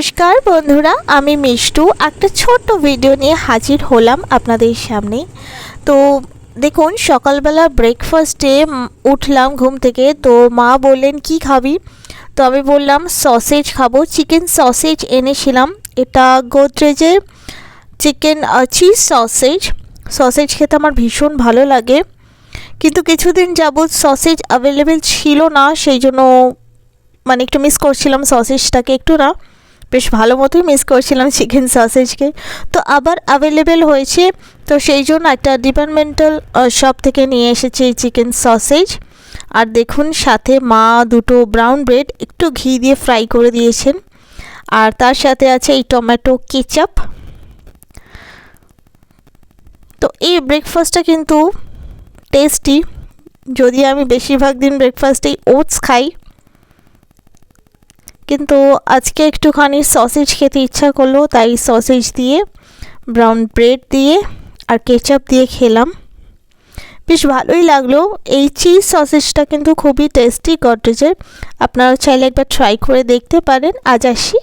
নমস্কার বন্ধুরা, আমি মিষ্টু একটা ছোট্ট ভিডিও নিয়ে হাজির হলাম আপনাদের সামনে। তো দেখুন, সকালবেলা ব্রেকফাস্টে উঠলাম ঘুম থেকে। তো মা বললেন কি খাবি, তো আমি বললাম সসেজ খাবো। চিকেন সসেজ এনেছিলাম, এটা গোদরেজের চিকেন চিজ সসেজ খেতে আমার ভীষণ ভালো লাগে, কিন্তু কিছুদিন যাবৎ সসেজ অ্যাভেলেবেল ছিল না, সেই জন্য মানে একটু মিস করছিলাম সসেজটাকে, একটু না বেশ ভালো মতোই মিস করছিলাম চিকেন সসেজকে। তো আবার অ্যাভেলেবেল হয়েছে, তো সেই জন্য একটা ডিপার্টমেন্টাল শপ থেকে নিয়ে এসেছি এই চিকেন সসেজ। আর দেখুন, সাথে মা দুটো ব্রাউন ব্রেড একটু ঘি দিয়ে ফ্রাই করে দিয়েছেন, আর তার সাথে আছে এই টমেটো কেচাপ। তো এই ব্রেকফাস্টটা কিন্তু টেস্টি, যদি আমি বেশিরভাগ দিন ব্রেকফাস্টেই ওটস খাই, কিন্তু আজকে একটুখানি সসেজ খেতে ইচ্ছা করলো, তাই সসেজ দিয়ে ব্রাউন ব্রেড দিয়ে আর কেচাপ দিয়ে খেলাম, বেশ ভালোই লাগলো। এই চিজ সসেজটা কিন্তু খুবই টেস্টি গডরেজের, আপনারা চাইলে একবার ট্রাই করে দেখতে পারেন। আজ আসি।